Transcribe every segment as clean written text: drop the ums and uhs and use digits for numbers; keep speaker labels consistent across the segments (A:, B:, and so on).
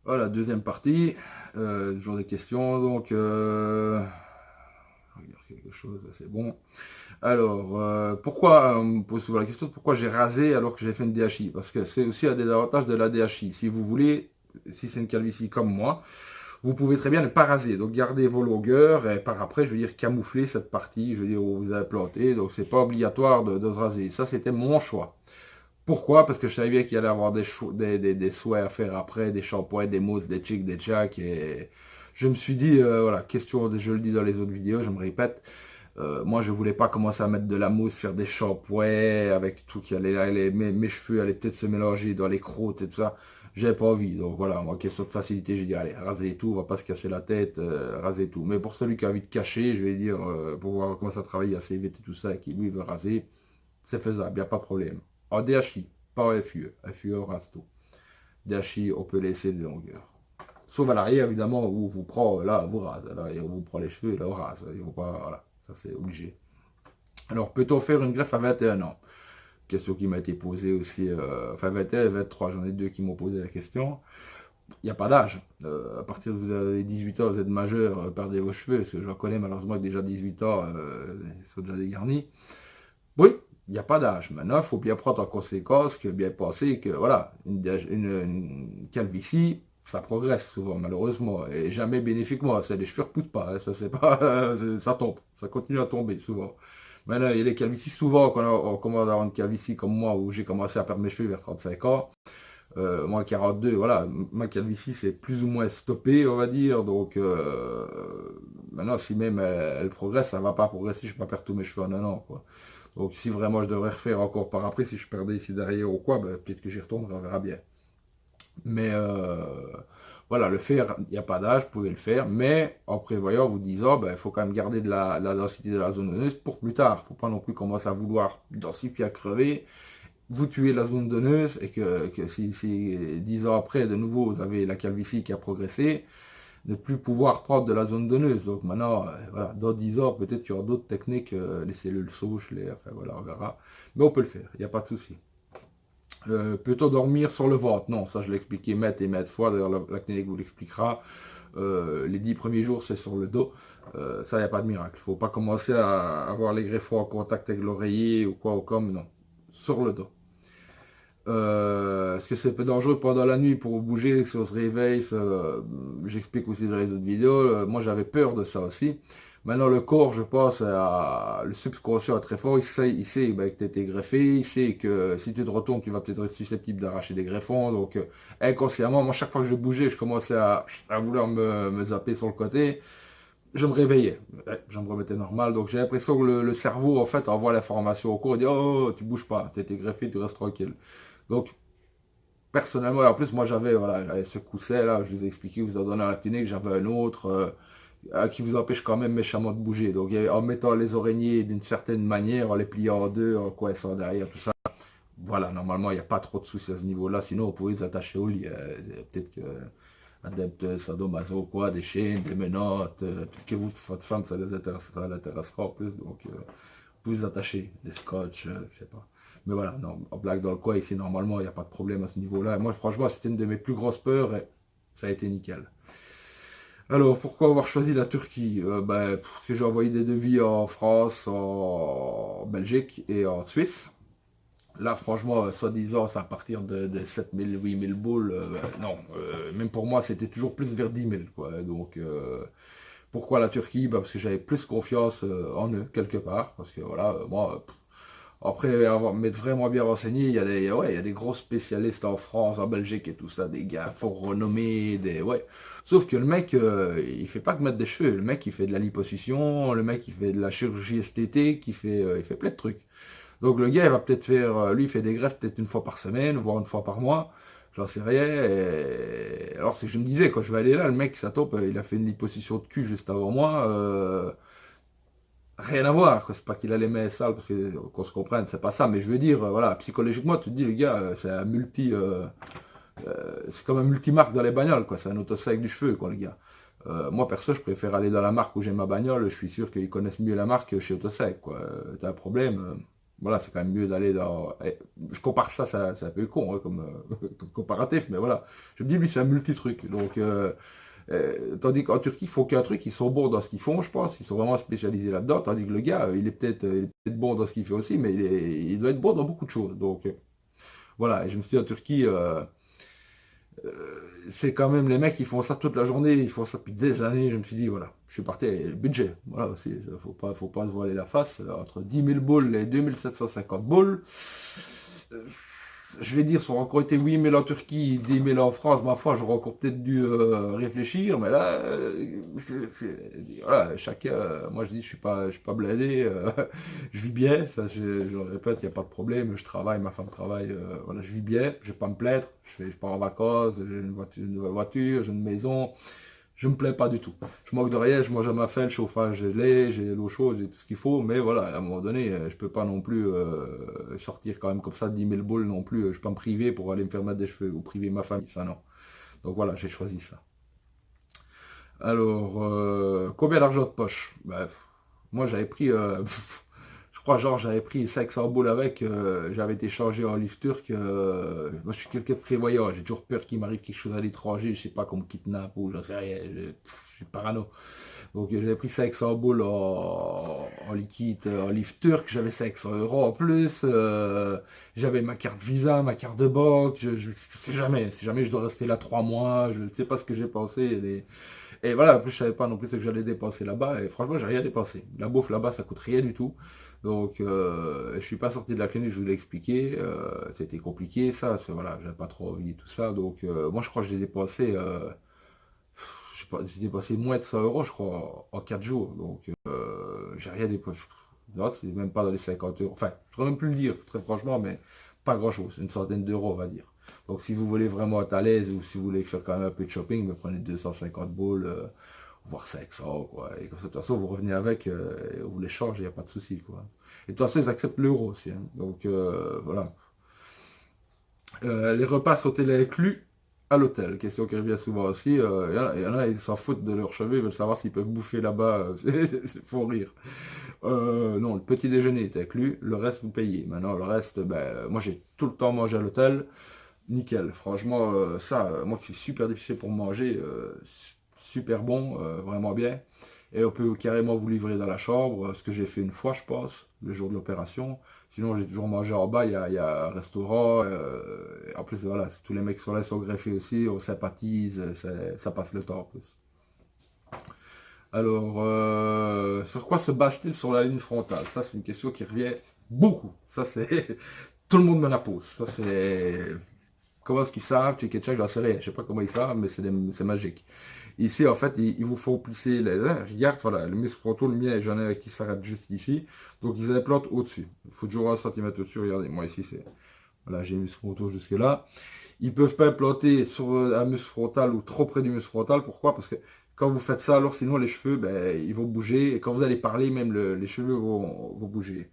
A: Voilà, deuxième partie, jour des questions, donc, je regarde quelque chose, c'est bon. Alors, pourquoi, on me pose souvent la question, pourquoi j'ai rasé alors que j'ai fait une DHI? Parce que c'est aussi un des avantages de la DHI. Si vous voulez, si c'est une calvitie comme moi, vous pouvez très bien ne pas raser. Donc, gardez vos longueurs et par après, je veux dire, camoufler cette partie, je veux dire, où vous avez planté. Donc, c'est pas obligatoire de se raser. Ça, c'était mon choix. Pourquoi? Parce que je savais bien qu'il y allait avoir des souhaits à faire après, des shampoings, des mousses, des chics, des jacks. Et je me suis dit, voilà, question, je le dis dans les autres vidéos, je me répète, moi je voulais pas commencer à mettre de la mousse, faire des shampoings avec tout qui allait, mes cheveux allaient peut-être se mélanger dans les croûtes et tout ça. J'avais pas envie. Donc voilà, moi, question de facilité, j'ai dit, allez, rasez tout, on va pas se casser la tête, rasez tout. Mais pour celui qui a envie de cacher, je vais dire, pour voir comment ça travaille assez vite et tout ça, et qui lui veut raser, c'est faisable, il n'y a pas de problème. En DHI, pas en FUE. FUE, on rase tout. DHI, on peut laisser des longueurs. Sauf à l'arrière, évidemment, où on vous prend, là, on vous rase. Là, on vous prend les cheveux, là, on rase. Il faut pas, voilà, ça c'est obligé. Alors, peut-on faire une greffe à 21 ans? Question qui m'a été posée aussi, enfin 21 et 23, j'en ai deux qui m'ont posé la question. Il n'y a pas d'âge. À partir de vous avez 18 ans, vous êtes majeur, perdez vos cheveux, parce que j'en connais malheureusement que déjà 18 ans, ils sont déjà dégarnis. Oui, il n'y a pas d'âge. Maintenant, il faut bien prendre en conséquence, que bien penser que voilà, une calvitie, ça progresse souvent, malheureusement, et jamais bénéfiquement. Ça, les cheveux ne repoussent pas, hein, ça c'est pas, ça tombe, ça continue à tomber souvent. Maintenant, il y a les calvities, souvent, quand on commence à avoir une calvitie comme moi, où j'ai commencé à perdre mes cheveux vers 35 ans, moi 42, voilà, ma calvitie c'est plus ou moins stoppé, on va dire, donc maintenant, si même elle progresse, ça ne va pas progresser, je ne vais pas perdre tous mes cheveux en un an, quoi. Donc si vraiment je devrais refaire encore par après, si je perdais ici derrière ou quoi, ben, peut-être que j'y retournerai, on verra bien. Mais voilà, le faire, il n'y a pas d'âge, vous pouvez le faire, mais en prévoyant, vous disant, ben, il faut quand même garder de la densité de la zone donneuse pour plus tard. Il ne faut pas non plus commencer à vouloir densifier à crever, vous tuez la zone donneuse et que si 10 ans après, de nouveau, vous avez la calvitie qui a progressé, ne plus pouvoir prendre de la zone donneuse. Donc maintenant, voilà, dans 10 ans, peut-être qu'il y aura d'autres techniques, les cellules souches, enfin voilà, on verra. Mais on peut le faire, il n'y a pas de souci. Peut-on dormir sur le ventre? Non, ça je l'ai expliqué maintes et maintes fois, d'ailleurs la clinique vous l'expliquera. Les 10 premiers jours, c'est sur le dos. Ça, il n'y a pas de miracle. Il ne faut pas commencer à avoir les greffons en contact avec l'oreiller ou quoi, ou comme, non. Sur le dos. Est-ce que c'est un peu dangereux pendant la nuit pour bouger, si on se réveille, j'explique aussi dans les autres vidéos. Moi j'avais peur de ça aussi. Maintenant le corps, je pense, le subconscient est très fort, il sait ben, que tu été greffé, il sait que si tu te retournes, tu vas peut-être être susceptible d'arracher des greffons. Donc inconsciemment, moi chaque fois que je bougeais, je commençais à vouloir me zapper sur le côté. Je me réveillais, ouais, je me remettais normal. Donc j'ai l'impression que le cerveau en fait envoie l'information au corps, il dit oh tu bouges pas, tu été greffé, tu restes tranquille. Donc personnellement, et en plus, moi j'avais voilà, j'avais ce coussin là, je vous ai expliqué, vous en donnez à la clinique, j'avais un autre qui vous empêche quand même méchamment de bouger. Donc en mettant les oreillers d'une certaine manière, en les pliant en deux, en coinçant derrière, tout ça, voilà, normalement il n'y a pas trop de soucis à ce niveau-là, sinon vous pouvez les attacher au lit. Peut-être que adepte sadomaso, quoi, des chaînes, des menottes, tout ce que votre femme, ça l'intéressera en plus, donc vous les attacher, des scotch, je sais pas. Mais voilà, non, en blague dans le coin, ici, normalement, il n'y a pas de problème à ce niveau-là. Moi, franchement, c'était une de mes plus grosses peurs et ça a été nickel. Alors, pourquoi avoir choisi la Turquie? Parce que j'ai envoyé des devis en France, en Belgique et en Suisse. Là, franchement, soi-disant, c'est à partir de 7000, 8000 boules. Non, même pour moi, c'était toujours plus vers 10 000, quoi. Donc, pourquoi la Turquie? Parce que j'avais plus confiance en eux, quelque part. Parce que voilà, moi, après m'être vraiment bien renseigné, il y a ouais, il y a des gros spécialistes en France, en Belgique et tout ça, des gars fort renommés, ouais. Sauf que le mec, il fait pas que mettre des cheveux. Le mec, il fait de la liposuction, le mec, il fait de la chirurgie esthétique, il fait plein de trucs. Donc le gars, il va peut-être faire, lui, il fait des greffes peut-être une fois par semaine, voire une fois par mois. J'en sais rien. Alors c'est que je me disais, quand je vais aller là, le mec, ça tombe, il a fait une liposuction de cul juste avant moi. Rien à voir, quoi. C'est pas qu'il a les mains sales, parce que qu'on se comprenne, c'est pas ça. Mais je veux dire, voilà, psychologiquement, tu te dis, le gars, c'est comme un multimarque dans les bagnoles, quoi. C'est un autosec avec du cheveu, quoi, le gars. Moi, perso, je préfère aller dans la marque où j'ai ma bagnole. Je suis sûr qu'ils connaissent mieux la marque que chez Autosec, quoi. T'as un problème. Voilà, c'est quand même mieux d'aller dans... Je compare ça, c'est un peu con hein, comme, comme comparatif, mais voilà. Je me dis, lui, c'est un multi-truc. Donc, tandis qu'en Turquie, ils font qu'un truc, ils sont bons dans ce qu'ils font, je pense. Ils sont vraiment spécialisés là-dedans. Tandis que le gars, il est peut-être bon dans ce qu'il fait aussi, mais il doit être bon dans beaucoup de choses. Donc, voilà. Et je me suis dit, en Turquie, c'est quand même les mecs qui font ça toute la journée, ils font ça depuis des années. Je me suis dit, voilà, je suis parti, et le budget. Voilà aussi, faut pas se voiler la face. Entre 10 000 boules et 2750 boules, euh, je vais dire, ça aurait encore été 8 000 en Turquie, 10 000 en France, ma foi, j'aurais encore peut-être dû réfléchir, mais là, voilà, chacun, moi je dis, je suis pas blindé, je vis bien, ça je le répète, il n'y a pas de problème, je travaille, ma femme travaille, voilà, je vis bien, je vais pas me plaindre, je pars en vacances, j'ai une nouvelle voiture, j'ai une maison, je me plains pas du tout. Je manque de rien, je mange à ma faim, le chauffage, j'ai l'eau chaude, j'ai tout ce qu'il faut, mais voilà, à un moment donné, je peux pas non plus sortir quand même comme ça 10 000 boules non plus. Je peux pas me priver pour aller me faire mettre des cheveux ou priver ma famille, ça non. Donc voilà, j'ai choisi ça. Alors, combien d'argent de poche? Bref, moi j'avais pris, je crois genre j'avais pris 500 boules avec, j'avais été changé en livre turc. Moi je suis quelqu'un de prévoyant, j'ai toujours peur qu'il m'arrive quelque chose à l'étranger, je sais pas, qu'on me kidnappe ou j'en sais rien, je suis parano. Donc j'avais pris 500 boules en liquide, en livre turc, j'avais 500 euros en plus, j'avais ma carte Visa, ma carte de banque, je sais jamais, si jamais je dois rester là 3 mois, je ne sais pas ce que j'ai pensé. Et voilà, en plus je savais pas non plus ce que j'allais dépenser là-bas, et franchement j'ai rien dépensé. La bouffe là-bas ça coûte rien du tout. Donc je suis pas sorti de la clinique, je vous l'ai expliqué, c'était compliqué ça, voilà, j'avais pas trop envie et tout ça. Donc moi je crois que je l'ai dépensé. Je sais pas, j'ai dépensé moins de 100 euros, je crois, en 4 jours. Donc, j'ai rien dépensé. Non, c'est même pas dans les 50 euros. Enfin, je ne pourrais même plus le dire, très franchement, mais pas grand-chose. Une centaine d'euros, on va dire. Donc, si vous voulez vraiment être à l'aise ou si vous voulez faire quand même un peu de shopping, me prenez 250 boules, voire 500, quoi. Et comme ça, de toute façon, vous revenez avec, vous l'échangez, il n'y a pas de souci, quoi. Et de toute façon, ils acceptent l'euro aussi, hein. Donc, voilà. Les repas sont ils inclus à l'hôtel? Question qui revient souvent aussi. Il y en a, ils s'en foutent de leurs cheveux, ils veulent savoir s'ils peuvent bouffer là-bas. Faut rire. Non, le petit déjeuner est inclus, le reste vous payez. Maintenant, le reste, ben, moi j'ai tout le temps mangé à l'hôtel. Nickel. Franchement, ça, moi qui suis super difficile pour manger, super bon, vraiment bien. Et on peut carrément vous livrer dans la chambre, ce que j'ai fait une fois, je pense, le jour de l'opération. Sinon, j'ai toujours mangé en bas, il y a un restaurant. En plus, voilà, tous les mecs sont là, ils sont greffés aussi, on sympathise, ça passe le temps en plus. Alors, sur quoi se base-t-il sur la ligne frontale? Ça, c'est une question qui revient beaucoup. Ça, c'est... Tout le monde me la pose. Ça, c'est... Comment est-ce qu'ils savent? Check et check, j'en sais rien. Je sais pas comment ils savent, mais c'est magique. Ici, en fait, ils vous font plisser les... Regarde, voilà, le muscle frontaux, le mien, j'en ai un qui s'arrête juste ici. Donc, ils implantent au-dessus. Il faut toujours 1 centimètre au-dessus. Regardez, moi, ici, c'est... Voilà, j'ai le muscle frontaux jusque là. Ils peuvent pas implanter sur un muscle frontal ou trop près du muscle frontal. Pourquoi? Parce que quand vous faites ça, alors sinon les cheveux, ben, ils vont bouger. Et quand vous allez parler, même les cheveux vont bouger.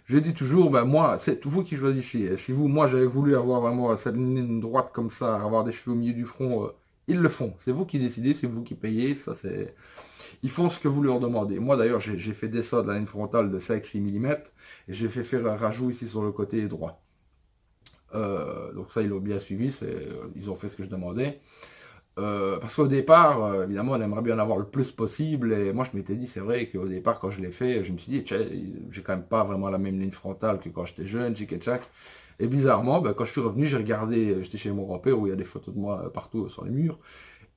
A: Je dis toujours, ben moi, c'est vous qui choisissez. Si vous, moi, j'avais voulu avoir vraiment cette ligne droite comme ça, avoir des cheveux au milieu du front, ils le font. C'est vous qui décidez, c'est vous qui payez. Ça, c'est... Ils font ce que vous leur demandez. Moi, d'ailleurs, j'ai fait descendre la ligne frontale de 5-6 mm et j'ai fait faire un rajout ici sur le côté droit. Donc ça, ils l'ont bien suivi, ils ont fait ce que je demandais. Parce qu'au départ, évidemment, on aimerait bien en avoir le plus possible. Et moi, je m'étais dit, c'est vrai qu'au départ, quand je l'ai fait, je me suis dit, tiens, j'ai quand même pas vraiment la même ligne frontale que quand j'étais jeune, tchic et tchac. Et bizarrement, ben, quand je suis revenu, j'ai regardé, j'étais chez mon grand-père où il y a des photos de moi partout sur les murs.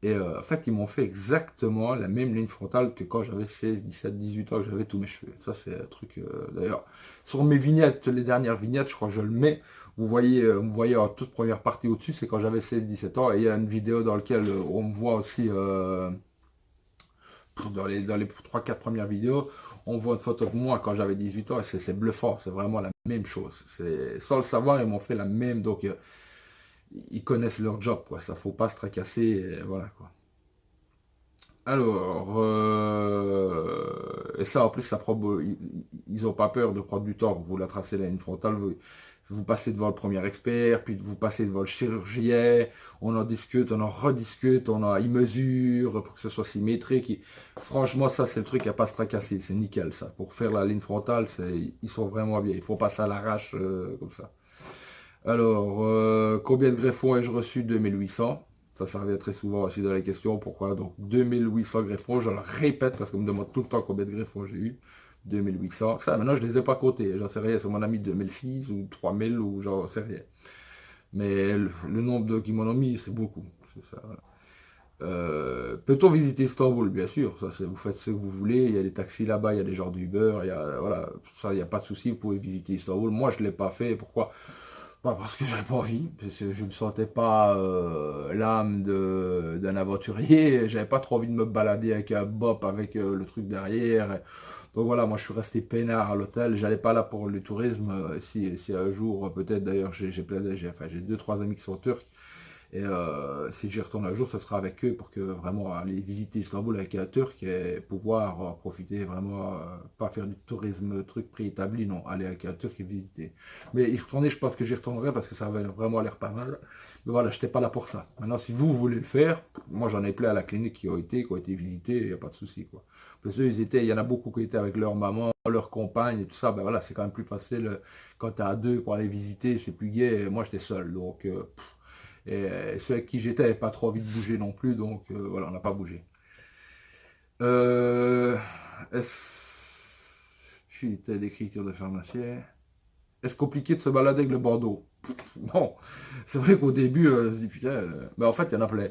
A: Et en fait, ils m'ont fait exactement la même ligne frontale que quand j'avais 16, 17, 18 ans, que j'avais tous mes cheveux. Ça, c'est un truc, d'ailleurs, sur mes vignettes, les dernières vignettes, je crois que je le mets. Vous voyez en toute première partie au-dessus, c'est quand j'avais 16, 17 ans. Et il y a une vidéo dans laquelle on me voit aussi, dans les 3-4 premières vidéos, on voit une photo de moi quand j'avais 18 ans et c'est bluffant. C'est vraiment la même chose. Sans le savoir, ils m'ont fait la même. Donc, ils connaissent leur job, quoi. Ça faut pas se tracasser, et voilà, quoi. Alors, et ça, en plus, ça prend, ils n'ont pas peur de prendre du temps. Vous la tracez la ligne frontale, vous passez devant le premier expert, puis vous passez devant le chirurgien, on en discute, on en rediscute, il mesure pour que ce soit symétrique. Franchement, ça, c'est le truc à pas se tracasser, c'est nickel, ça. Pour faire la ligne frontale, ils sont vraiment bien. Il faut passer à l'arrache comme ça. Alors, combien de greffons ai-je reçu? 2800. Ça revient très souvent aussi dans les questions. Pourquoi? Donc, 2800 greffons. Je le répète parce qu'on me demande tout le temps combien de greffons j'ai eu. 2800. Ça, maintenant, je ne les ai pas comptés. J'en sais rien. C'est mon ami 2006 ou 3000 ou j'en sais rien. Mais le nombre de qui m'en ont mis, c'est beaucoup. C'est ça, voilà. Peut-on visiter Istanbul? Bien sûr. Ça, vous faites ce que vous voulez. Il y a des taxis là-bas. Il y a des gens d'Uber. Voilà. Ça, il n'y a pas de souci. Vous pouvez visiter Istanbul. Moi, je ne l'ai pas fait. Pourquoi? Bah, parce que j'avais pas envie, parce que je ne me sentais pas l'âme d'un aventurier, j'avais pas trop envie de me balader avec un bop, avec le truc derrière. Donc voilà, moi je suis resté peinard à l'hôtel, j'allais pas là pour le tourisme. Si un jour, peut-être d'ailleurs, j'ai deux, trois amis qui sont turcs, et si j'y retourne un jour, ce sera avec eux pour que vraiment aller visiter Istanbul avec un Turc et pouvoir profiter vraiment, pas faire du tourisme truc préétabli, non, aller avec un Turc et visiter. Mais y retourner, je pense que j'y retournerai parce que ça avait vraiment l'air pas mal. Mais voilà, je n'étais pas là pour ça. Maintenant, si vous voulez le faire, moi j'en ai plein à la clinique qui ont été visités, il n'y a pas de souci, quoi. Parce qu'il y en a beaucoup qui étaient avec leur maman, leur compagne et tout ça, ben voilà, c'est quand même plus facile quand tu es à deux pour aller visiter, c'est plus gai. Moi j'étais seul, donc et ceux avec qui j'étais n'avaient pas trop envie de bouger non plus, donc voilà, on n'a pas bougé. Euh, Est-ce d'écriture de pharmacien. Est-ce compliqué de se balader avec le bandeau? Non. C'est vrai qu'au début, je me dis, putain, mais en fait, il y en a plein.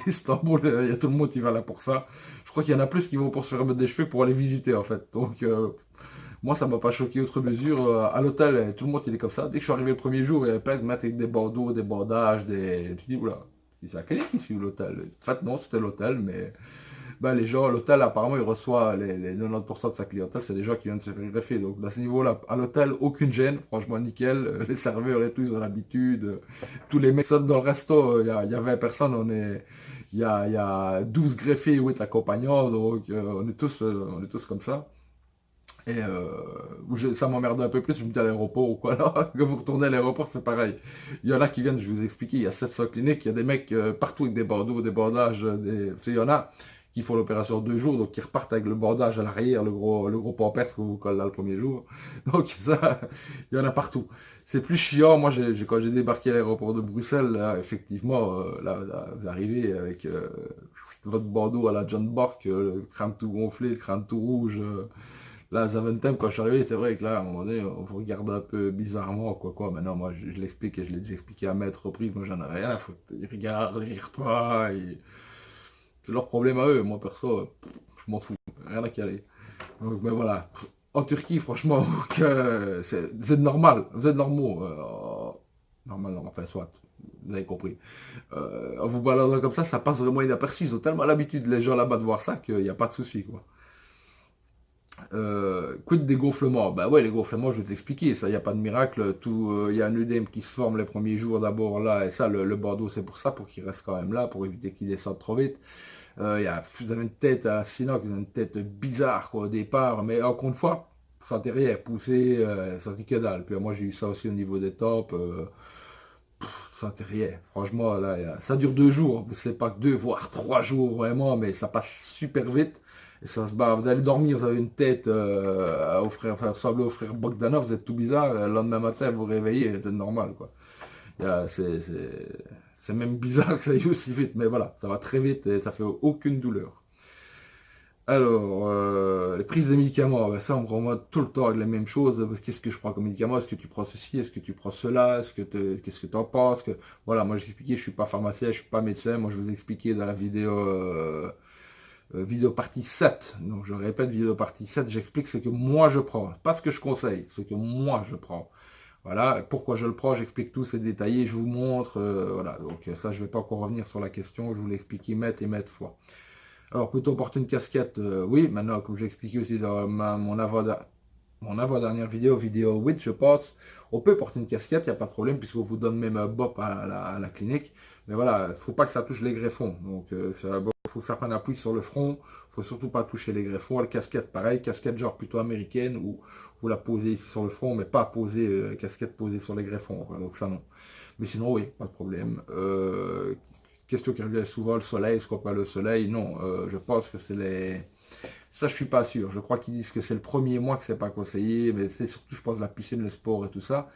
A: Istanbul, il y a tout le monde qui va là pour ça. Je crois qu'il y en a plus qui vont pour se faire mettre des cheveux pour aller visiter, en fait. Donc, moi, ça m'a pas choqué outre mesure. À l'hôtel, tout le monde il est comme ça. Dès que je suis arrivé le premier jour, il y avait plein de mecs avec des bandeaux, des bandages, des. Je me suis dit, oula, c'est la clinique ici ou l'hôtel? En fait, non, c'était l'hôtel, mais ben, les gens, l'hôtel, apparemment, il reçoit les 90% de sa clientèle, c'est des gens qui viennent de se faire greffer. Donc, à ce niveau-là, à l'hôtel, aucune gêne, franchement, nickel. Les serveurs et tout, ils ont l'habitude. Tous les mecs sortent dans le resto, il y a 20 personnes, il y a 12 greffés ou accompagnants, donc on est tous comme ça. Et ça m'emmerde un peu plus, je me dis à l'aéroport ou quoi, là, quand vous retournez à l'aéroport, c'est pareil. Il y en a qui viennent, je vous ai expliqué, il y a 700 cliniques, il y a des mecs partout avec des bandeaux, des bandages, il y en a qui font l'opération 2 jours, donc qui repartent avec le bandage à l'arrière, le gros pampers qu'on vous colle là le premier jour. Donc ça, il y en a partout. C'est plus chiant, moi quand j'ai débarqué à l'aéroport de Bruxelles, là, effectivement, là, vous arrivez avec votre bandeau à la John Bork, le crâne tout gonflé, le crâne tout rouge. Là, Zaventem, quand je suis arrivé, c'est vrai que là, à un moment donné, on vous regarde un peu bizarrement, quoi. Maintenant, moi, je l'explique et je l'ai déjà expliqué à maintes reprises. Moi, j'en ai rien à foutre. Ils regardent, ils rient pas. C'est leur problème à eux. Moi, perso, je m'en fous. Rien à caler. Donc, ben voilà. En Turquie, franchement, vous êtes normal. Vous êtes normaux. Normal, non, enfin, soit. Vous avez compris. En vous baladant comme ça passe vraiment inaperçu. Ils ont tellement l'habitude, les gens là-bas, de voir ça qu'il n'y a pas de souci, quoi. Quid des gonflements? Bah ouais, les gonflements, je vais t'expliquer, ça, il n'y a pas de miracle. Il y a un œdème qui se forme les premiers jours d'abord là, et ça, le bandeau, c'est pour ça, pour qu'il reste quand même là, pour éviter qu'il descende trop vite. Vous avez une tête à Sinoc, vous avez une tête bizarre quoi, au départ, mais encore une fois, ça sentez rien, poussé, ça dit que dalle. Puis moi, j'ai eu ça aussi au niveau des tempes, ça sentez rien. Franchement, là, ça dure 2 jours, c'est pas que 2 voire 3 jours vraiment, mais ça passe super vite. Et ça se bat. Vous allez dormir, vous avez une tête à offrir, enfin, ressemble au frère Bogdanov, vous êtes tout bizarre. Le lendemain matin, vous vous réveillez, c'est normal, quoi. C'est même bizarre que ça aille aussi vite, mais voilà, ça va très vite et ça fait aucune douleur. Alors, les prises de médicaments, ben ça, on me renvoie tout le temps avec les mêmes choses. Qu'est-ce que je prends comme médicament? Est-ce que tu prends ceci? Est-ce que tu prends cela? Qu'est-ce que tu en penses? Voilà, moi j'ai expliqué, je suis pas pharmacien, je suis pas médecin. Moi, je vous ai expliqué dans la vidéo partie 7. Donc, je répète, vidéo partie 7, j'explique ce que moi je prends. Pas ce que je conseille, ce que moi je prends. Voilà, pourquoi je le prends, j'explique tout, c'est détaillé, je vous montre. Voilà, donc ça, je ne vais pas encore revenir sur la question, je vous l'ai expliqué maintes et maintes fois. Alors, peut-on porter une casquette? Oui, maintenant, comme j'ai expliqué aussi dans mon avant-dernière vidéo 8, je pense, on peut porter une casquette, il n'y a pas de problème, puisqu'on vous donne même un bop à la clinique. Mais voilà, il ne faut pas que ça touche les greffons. Donc, il faut que ça prenne appui sur le front, faut surtout pas toucher les greffons. La casquette, pareil, casquette genre plutôt américaine, où vous la posez ici sur le front, mais pas poser, casquette posée sur les greffons, quoi. Donc ça non. Mais sinon, oui, pas de problème. Question qui revient souvent, le soleil, est-ce qu'on parle le soleil? Non, je pense que c'est les... Ça, je suis pas sûr. Je crois qu'ils disent que c'est le premier mois que c'est pas conseillé, mais c'est surtout, je pense, la piscine, le sport et tout ça.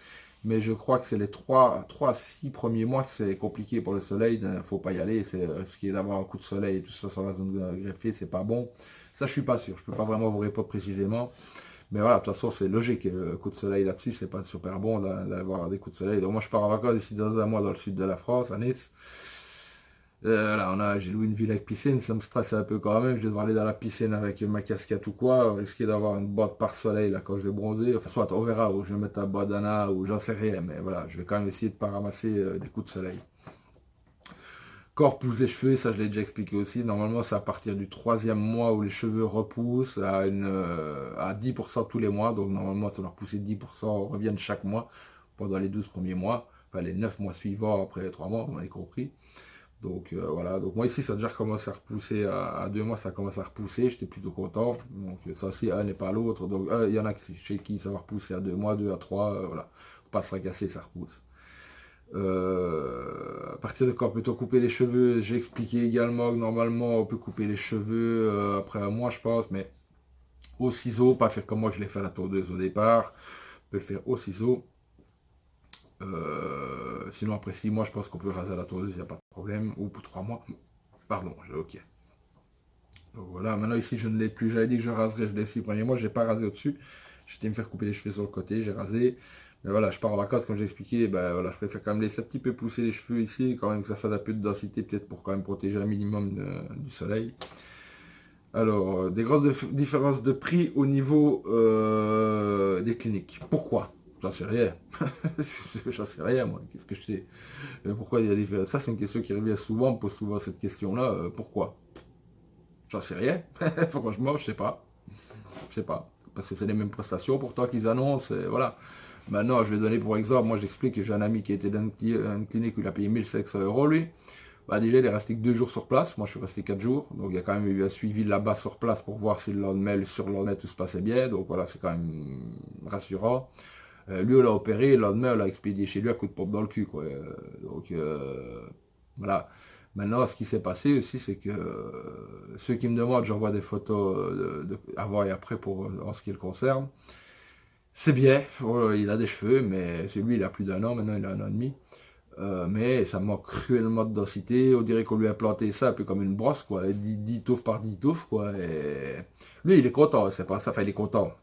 A: Mais je crois que c'est les 3 à 6 premiers mois que c'est compliqué pour le soleil. Il ne faut pas y aller. C'est risqué d'avoir un coup de soleil et tout ça sur la zone greffée, c'est pas bon. Ça, je suis pas sûr. Je peux pas vraiment vous répondre précisément. Mais voilà, de toute façon, c'est logique. Le coup de soleil là-dessus, c'est pas super bon d'avoir des coups de soleil. Donc moi, je pars en vacances ici dans un mois dans le sud de la France, à Nice. Là, j'ai loué une ville avec piscine, ça me stresse un peu quand même. Je vais devoir aller dans la piscine avec ma casquette ou quoi, risquer d'avoir une botte par soleil là quand je vais bronzer. Enfin, soit on verra, ou je vais mettre un bandana, ou j'en sais rien, mais voilà, je vais quand même essayer de ne pas ramasser des coups de soleil. Quand on repousse les cheveux, ça je l'ai déjà expliqué aussi, normalement c'est à partir du troisième mois où les cheveux repoussent à 10% tous les mois, donc normalement ça doit repousser 10%, reviennent chaque mois pendant les 12 premiers mois, enfin les 9 mois suivants après les 3 mois, vous m'avez compris. Donc voilà, donc moi ici ça a déjà commencé à repousser, à 2 mois ça commence à repousser, j'étais plutôt content. Donc ça aussi, un n'est pas l'autre. Donc il y en a chez qui ça va repousser à 2 mois, 2 à 3, voilà. Faut pas se fracasser, ça repousse. À partir de quand peut-on couper les cheveux? J'ai expliqué également que normalement on peut couper les cheveux après un mois je pense, mais au ciseau, pas faire comme moi je l'ai fait à la tondeuse au départ. On peut le faire au ciseau. Sinon après 6 mois je pense qu'on peut raser à la tondeuse, il n'y a pas de problème. Ou pour 3 mois. Pardon, ok. Donc voilà, maintenant ici je ne l'ai plus. J'avais dit que je raserais, je l'ai fait le premier mois, je n'ai pas rasé au-dessus. J'étais me faire couper les cheveux sur le côté, j'ai rasé. Mais voilà, je pars en vacances, comme j'ai expliqué, ben voilà, je préfère quand même laisser un petit peu pousser les cheveux ici, quand même que ça fasse un peu de densité, peut-être pour quand même protéger un minimum du soleil. Alors, des grosses différences de prix au niveau des cliniques. Pourquoi? J'en sais rien. J'en sais rien, moi. Qu'est-ce que je sais? Pourquoi il y a des différences? Ça, c'est une question qui revient souvent, on me pose souvent cette question-là. Pourquoi? J'en sais rien. Franchement, je sais pas. Je sais pas. Parce que c'est les mêmes prestations pourtant qu'ils annoncent. Et voilà. Maintenant, je vais donner pour exemple, moi j'explique que j'ai un ami qui était dans une clinique où il a payé 1500 euros lui. Bah déjà, il est resté que 2 jours sur place. Moi, je suis resté 4 jours. Donc, il y a quand même eu un suivi là-bas sur place pour voir si le lendemain, le surlendemain, tout se passait bien. Donc, voilà, c'est quand même rassurant. Lui, on l'a opéré. Le lendemain, on l'a expédié chez lui à coup de pompe dans le cul, quoi. Donc, voilà. Maintenant, ce qui s'est passé aussi, c'est que ceux qui me demandent, j'envoie des photos avant et après pour en ce qui le concerne. C'est bien. Il a des cheveux, mais c'est lui, il a plus d'un an. Maintenant, il a un an et demi. Mais ça manque cruellement de densité. On dirait qu'on lui a planté ça un peu comme une brosse, quoi. 10 touffes par 10 touffes, quoi. Et lui, il est content, c'est pas ça. Enfin, il est content.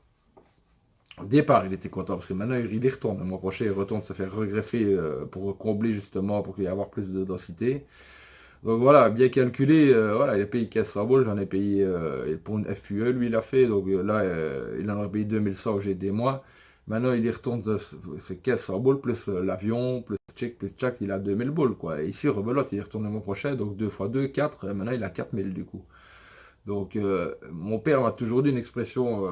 A: Au départ, il était content, parce que maintenant, il y retourne. Le mois prochain, il retourne se faire regreffer pour combler, justement, pour qu'il y ait avoir plus de densité. Donc voilà, bien calculé, voilà, il a payé 1500 balles, j'en ai payé et pour une FUE, lui, il a fait. Donc là, il en a payé 2100 au GD mois. Maintenant, il y retourne, c'est 1500 balles, plus l'avion, plus check, plus check, il a 2000 balles, quoi. Et ici, rebelote, il y retourne le mois prochain, donc 2 fois 2, 4, maintenant il a 4000 du coup. Donc, mon père m'a toujours dit une expression,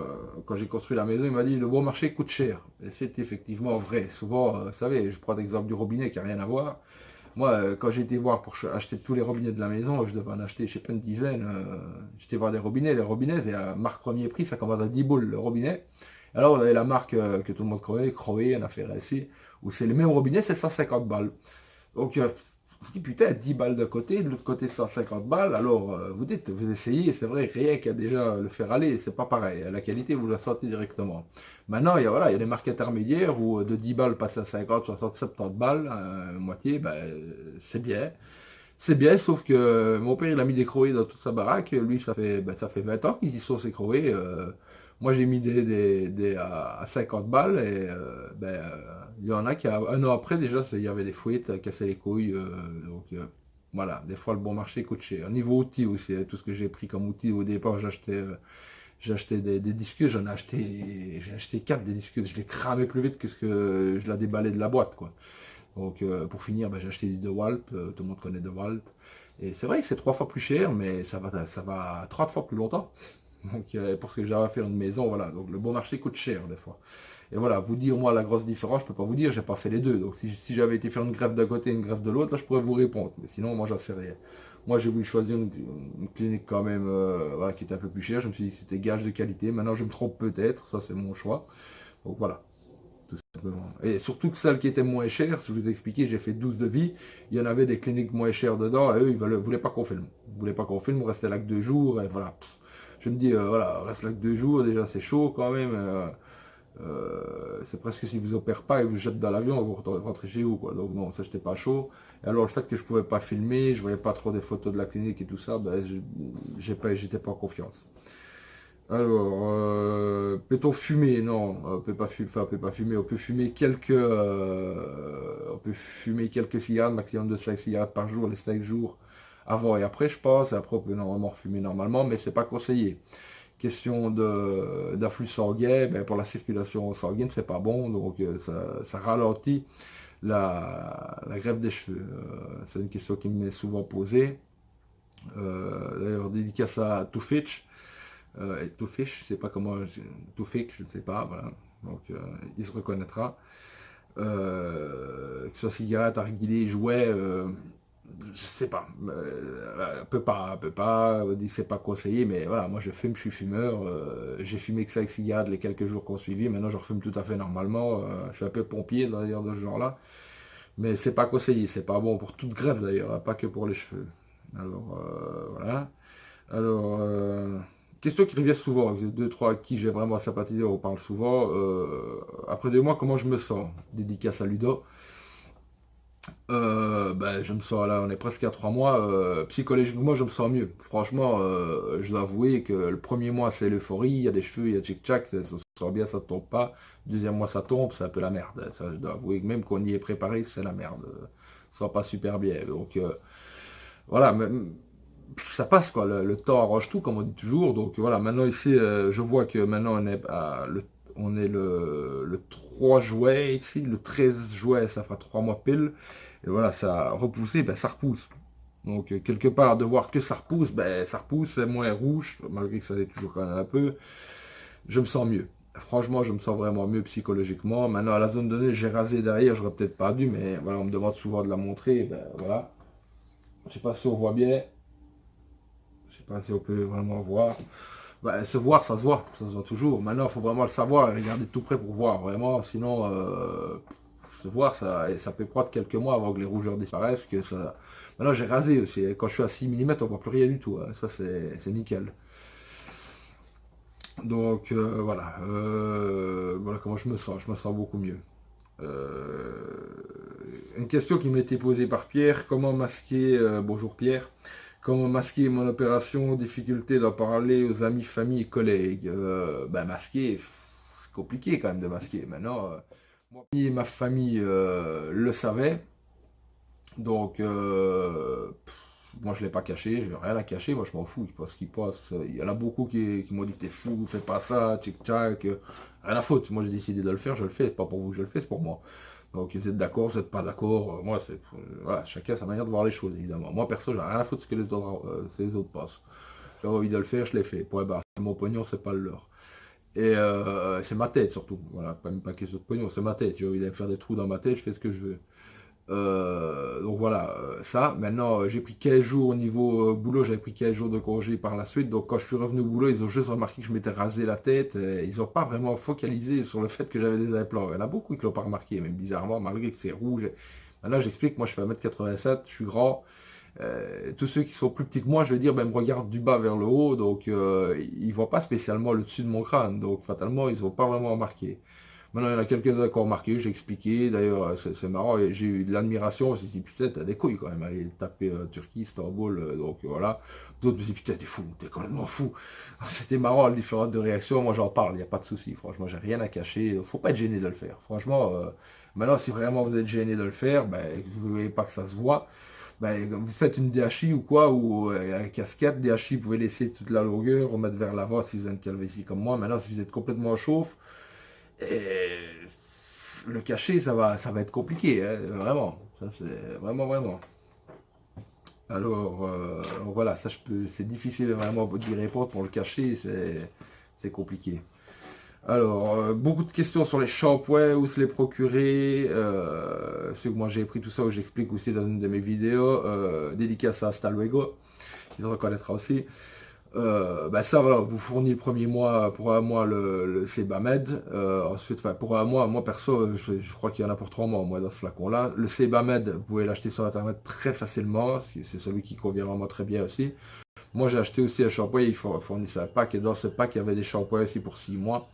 A: quand j'ai construit la maison, il m'a dit, le bon marché coûte cher. Et c'est effectivement vrai. Souvent, vous savez, je prends l'exemple du robinet qui n'a rien à voir. Moi, quand j'ai été voir pour acheter tous les robinets de la maison, je devais en acheter, je sais pas, une dizaine. J'étais voir des robinets. Les robinets, c'est à marque premier prix, ça commence à 10 boules le robinet. Alors, on avait la marque que tout le monde connaît, Croé, on a fait ainsi, où c'est le même robinet, c'est 150 balles. Donc, je dis putain, 10 balles de côté, de l'autre côté 150 balles. Alors, vous dites, vous essayez, c'est vrai, rien qu'à déjà le faire aller, c'est pas pareil. La qualité, vous la sentez directement. Maintenant, voilà, il y a des marques intermédiaires où de 10 balles passer à 50, 60, 70 balles, moitié, ben, c'est bien. C'est bien, sauf que mon père, il a mis des croés dans toute sa baraque. Lui, ça fait 20 ans qu'ils y sont, ces croés. Moi, j'ai mis à 50 balles et il y en a qui, un an après, déjà, il y avait des fouettes, ça cassait les couilles. Donc, voilà, des fois, le bon marché coûte cher. Au niveau outils aussi, tout ce que j'ai pris comme outil au départ, j'ai acheté des disques, j'ai acheté 4 des disques, je les cramais plus vite que ce que je la déballais de la boîte, quoi. Donc pour finir, j'ai acheté des DeWalt, tout le monde connaît DeWalt. Et c'est vrai que c'est 3 fois plus cher, mais ça va 30 fois plus longtemps. Donc pour ce que j'ai à faire une maison, voilà. Donc le bon marché coûte cher des fois. Et voilà, vous dire moi la grosse différence, je peux pas vous dire, j'ai pas fait les deux. Donc si j'avais été faire une greffe d'un côté et une greffe de l'autre, là je pourrais vous répondre. Mais sinon, moi j'en sais rien. Moi, j'ai voulu choisir une clinique quand même voilà, qui était un peu plus chère. Je me suis dit que c'était gage de qualité. Maintenant, je me trompe peut-être. Ça, c'est mon choix. Donc voilà, tout simplement. Et surtout que celle qui était moins chère, si je vous ai expliqué, j'ai fait 12 devis. Il y en avait des cliniques moins chères dedans. Et eux, ils ne voulaient pas qu'on filme. Ils ne voulaient pas qu'on filme. On restait là que 2 jours. Et voilà. Je me dis, voilà, on reste là que 2 jours. Déjà, c'est chaud quand même. C'est presque si vous opèrent pas et vous jettent dans l'avion, vous rentrez chez vous, quoi. Donc non, ça j'étais pas chaud. Et alors le fait que je pouvais pas filmer, je voyais pas trop des photos de la clinique et tout ça, ben, j'étais pas en confiance. Alors, peut-on fumer? Non, on peut pas fumer, enfin, on peut pas fumer, on peut fumer quelques cigarettes, maximum de 5 cigarettes par jour, les 5 jours avant et après, je pense. Et après, on peut normalement fumer normalement, mais c'est pas conseillé. Question d'afflux sanguin, ben, pour la circulation sanguine, c'est pas bon, donc ça ralentit la greffe des cheveux. C'est une question qui m'est souvent posée. D'ailleurs, dédicace à Toufitch. Toufitch, je sais pas comment, Toufik, je ne sais pas, voilà. Donc, il se reconnaîtra. Que ce soit cigarette, narguilé, jouet, je sais pas. Peut pas, dit c'est pas conseillé, mais voilà, moi je fume, je suis fumeur. J'ai fumé que ça avec cigarette les quelques jours qu'on suivi, maintenant je refume tout à fait normalement. Je suis un peu pompier d'ailleurs de ce genre-là. Mais c'est pas conseillé, c'est pas bon pour toute greffe d'ailleurs, hein, pas que pour les cheveux. Alors voilà. Alors, question qui revient souvent, deux, trois à qui j'ai vraiment sympathisé, on parle souvent. Après 2 mois, comment je me sens? Dédicace à Ludo. Ben, je me sens là, on est presque à 3 mois. Psychologiquement, je me sens mieux. Franchement, je dois avouer que le premier mois, c'est l'euphorie. Il y a des cheveux, il y a tchic-tchac, ça se sent bien, ça tombe pas. Deuxième mois, ça tombe, c'est un peu la merde. Ça, je dois avouer que même qu'on y est préparé, c'est la merde. Ça va pas super bien. Donc, voilà, mais, ça passe quoi. Le temps arrange tout, comme on dit toujours. Donc, voilà, maintenant ici, je vois que maintenant on est le 3 juillet ici. Le 13 juillet, ça fera 3 mois pile. Et voilà, ça a repoussé, ben, ça repousse. Donc, quelque part, de voir que ça repousse, ben, ça repousse, c'est moins rouge, malgré que ça l'est toujours quand même un peu. Je me sens mieux. Franchement, je me sens vraiment mieux psychologiquement. Maintenant, à la zone donnée, j'ai rasé derrière, j'aurais peut-être pas dû, mais voilà, on me demande souvent de la montrer. Ben, voilà. Je sais pas si on voit bien. Je sais pas si on peut vraiment voir. Ben, se voir, ça se voit toujours. Maintenant, il faut vraiment le savoir et regarder de tout près pour voir, vraiment. Sinon, se voir, ça peut prendre quelques mois avant que les rougeurs disparaissent. Que ça... Maintenant, j'ai rasé aussi. Quand je suis à 6 mm, on voit plus rien du tout, hein. Ça, c'est nickel. Donc, voilà. Voilà comment je me sens. Je me sens beaucoup mieux. Euh, une question qui m'a été posée par Pierre. Comment masquer... bonjour Pierre. Comment masquer mon opération? Difficulté d'en parler aux amis, famille et collègues. Ben, masquer, c'est compliqué quand même de masquer. Maintenant, moi et ma famille le savaient. Donc, moi je ne l'ai pas caché, je n'ai rien à cacher, moi je m'en fous, parce qu'il passe. Il y en a beaucoup qui m'ont dit t'es fou, fais pas ça, tic-tac. Rien à foutre. Moi j'ai décidé de le faire, je le fais. C'est pas pour vous que je le fais, c'est pour moi. Donc vous êtes d'accord, vous n'êtes pas d'accord. Moi, c'est voilà, chacun a sa manière de voir les choses, évidemment. Moi perso, j'ai rien à foutre ce que les autres pensent. J'ai envie de le faire, je l'ai fait. Point barre. C'est mon pognon, c'est pas le leur. Et c'est ma tête surtout. Voilà, pas même pas question de pognon, c'est ma tête. J'ai envie de me faire des trous dans ma tête, je fais ce que je veux. Donc voilà, ça. Maintenant, j'ai pris 15 jours au niveau boulot, j'avais pris 15 jours de congé par la suite. Donc quand je suis revenu au boulot, ils ont juste remarqué que je m'étais rasé la tête. Ils n'ont pas vraiment focalisé sur le fait que j'avais des implants. Il y en a beaucoup qui l'ont pas remarqué, même bizarrement, malgré que c'est rouge. Maintenant, j'explique, moi je fais 1m87, je suis grand. Tous ceux qui sont plus petits que moi, je veux dire, ben, me regardent du bas vers le haut, donc ils ne voient pas spécialement le dessus de mon crâne. Donc fatalement, ils n'ont pas vraiment remarqué. Maintenant, il y en a quelques-uns qui ont remarqué, j'ai expliqué, d'ailleurs, c'est marrant, et j'ai eu de l'admiration, je me suis dit, putain, t'as des couilles quand même, aller taper Turquie, Istanbul, donc voilà. D'autres me disent, putain, t'es fou, t'es complètement fou. C'était marrant, la différence de réaction, moi j'en parle, il n'y a pas de souci, franchement, j'ai rien à cacher, faut pas être gêné de le faire, franchement. Maintenant, si vraiment vous êtes gêné de le faire, ben, et que vous ne voulez pas que ça se voit, ben, vous faites une DHI ou quoi, ou un casquette, DHI, vous pouvez laisser toute la longueur, remettre vers l'avant si vous avez une calvitie comme moi. Maintenant, si vous êtes complètement chauffe, et le cacher, ça va être compliqué, hein, vraiment. Ça, c'est vraiment. Alors, voilà, ça, c'est difficile vraiment d'y répondre pour le cacher, c'est compliqué. Alors, beaucoup de questions sur les shampoings, où se les procurer. C'est que moi j'ai pris tout ça, où j'explique aussi dans une de mes vidéos, dédicace à Hasta Luego, qui se reconnaîtra aussi. Bah ça voilà, vous fournit le premier mois pour un mois le Sebamed. Ensuite, enfin, pour un mois, moi perso, je crois qu'il y en a pour 3 mois moi dans ce flacon-là. Le Sebamed, vous pouvez l'acheter sur internet très facilement, c'est celui qui convient vraiment très bien aussi. Moi j'ai acheté aussi un shampoing, il fournissait un pack, et dans ce pack il y avait des shampoings aussi pour 6 mois.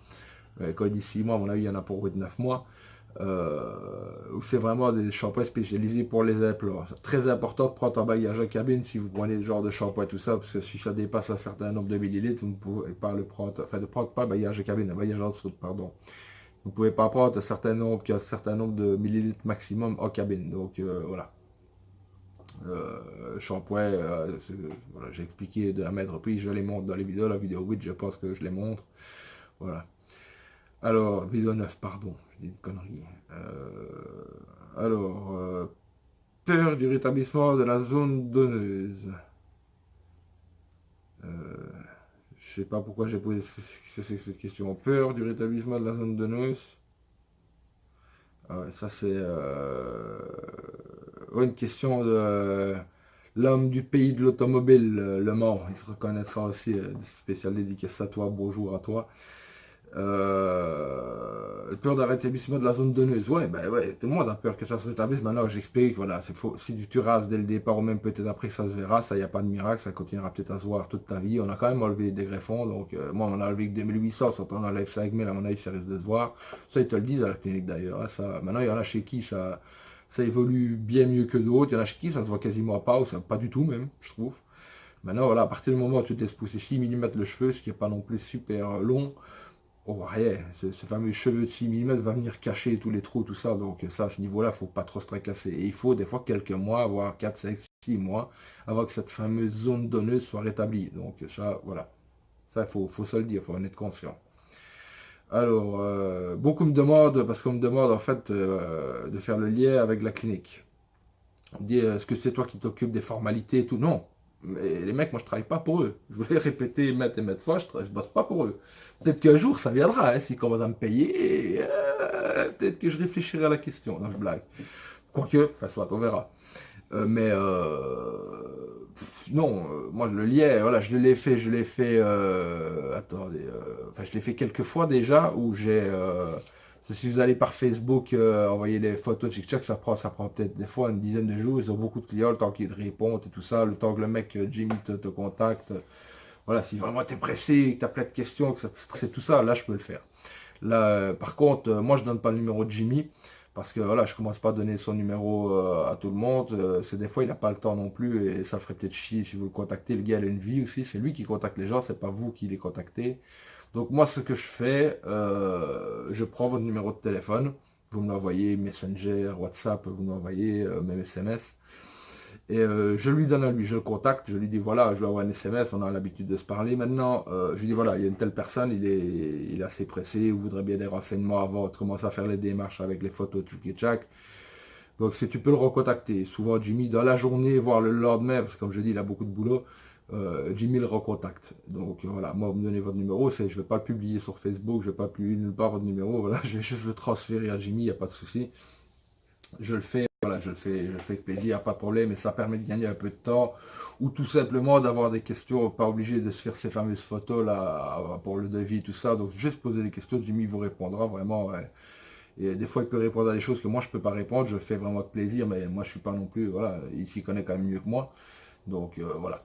A: Quand il dit 6 mois, à mon avis, il y en a pour 9 mois. Où c'est vraiment des shampoings spécialisés pour les implants. C'est très important de prendre en bagage en cabine si vous prenez ce genre de shampoing et tout ça, parce que si ça dépasse un certain nombre de millilitres, vous ne pouvez pas le prendre, enfin de prendre pas bagage en cabine, un bagage en dessous, pardon. Vous ne pouvez pas prendre un certain nombre de millilitres maximum en cabine. Donc voilà. Shampoing, voilà, j'ai expliqué de la maintes reprises, je les montre dans les vidéos, la vidéo 8, je pense que je les montre. Voilà. Alors, vidéo 9, pardon, je dis une connerie. Alors, peur du rétablissement de la zone donneuse. Je sais pas pourquoi j'ai posé cette question. Peur du rétablissement de la zone donneuse. Ah ouais, ça c'est ouais, une question de l'homme du pays de l'automobile, Le Mans. Il se reconnaîtra aussi. Spécial dédicace à toi, bonjour à toi. Peur d'un rétablissement de la zone donneuse. Ouais, ben ouais, tout le monde a peur que ça se rétablisse. Maintenant, j'explique, voilà, c'est faux. Si tu rases dès le départ ou même peut-être après que ça se verra, ça, il n'y a pas de miracle, ça continuera peut-être à se voir toute ta vie. On a quand même enlevé des greffons, donc moi, on a enlevé que 2800, ça on enlève 5000, à mon avis, ça risque de se voir. Ça, ils te le disent à la clinique d'ailleurs. Hein, ça, maintenant, il y en a chez qui ça évolue bien mieux que d'autres. Il y en a chez qui ça se voit quasiment pas, ou ça, pas du tout même, je trouve. Maintenant, voilà, à partir du moment où tu te laisses pousser 6 mm le cheveu, ce qui n'est pas non plus super long, on voit rien. Ce fameux cheveu de 6 mm va venir cacher tous les trous, tout ça. Donc ça, à ce niveau-là, il ne faut pas trop se tracasser. Et il faut des fois quelques mois, voire 4, 5, 6 mois, avant que cette fameuse zone donneuse soit rétablie. Donc ça, voilà. Ça, faut se le dire, il faut en être conscient. Alors, beaucoup me demandent, parce qu'on me demande en fait de faire le lien avec la clinique. On me dit, est-ce que c'est toi qui t'occupes des formalités et tout? Non. Mais les mecs, moi, je travaille pas pour eux. Je voulais répéter maintes et maintes fois, je bosse pas pour eux. Peut-être qu'un jour, ça viendra, hein, s'ils commencent à me payer. Peut-être que je réfléchirai à la question. Non, je blague. Quoique, enfin, soit, on verra. Non, moi, le lien, voilà, je l'ai fait, attendez, enfin, je l'ai fait quelques fois déjà, où si vous allez par Facebook, envoyer les photos de TikTok, ça prend peut-être des fois une dizaine de jours. Ils ont beaucoup de clients, le temps qu'ils te répondent et tout ça, le temps que le mec Jimmy te contacte. Voilà, si vraiment t'es pressé, que t'as plein de questions, que ça te stresse tout ça, là je peux le faire. Là, par contre, moi je donne pas le numéro de Jimmy, parce que voilà, je commence pas à donner son numéro à tout le monde. C'est des fois il n'a pas le temps non plus, et ça ferait peut-être chier si vous le contactez. Le gars il a une vie aussi, c'est lui qui contacte les gens, c'est pas vous qui les contactez. Donc moi, ce que je fais, je prends votre numéro de téléphone, vous me l'envoyez Messenger, WhatsApp, vous m'envoyez même SMS, et je lui donne à lui, je le contacte, je lui dis voilà, je lui envoie un SMS, on a l'habitude de se parler maintenant, je lui dis voilà, il y a une telle personne, il est assez pressé, vous voudrez bien des renseignements avant de commencer à faire les démarches avec les photos de Tchak. Donc si tu peux le recontacter, souvent Jimmy dans la journée, voire le lendemain, parce que comme je dis, il a beaucoup de boulot, Jimmy le recontacte. Donc voilà, moi vous me donnez votre numéro, je ne vais pas le publier sur Facebook, je ne vais pas publier nulle part votre numéro, voilà, je vais juste le transférer à Jimmy, il n'y a pas de souci. Je le fais, voilà, je le fais avec plaisir, pas de problème, et ça permet de gagner un peu de temps, ou tout simplement d'avoir des questions, pas obligé de se faire ces fameuses photos là pour le devis, tout ça. Donc juste poser des questions, Jimmy vous répondra vraiment. Ouais. Et des fois, il peut répondre à des choses que moi, je ne peux pas répondre. Je le fais vraiment avec plaisir, mais moi, je ne suis pas non plus. Voilà, il s'y connaît quand même mieux que moi. Donc, voilà.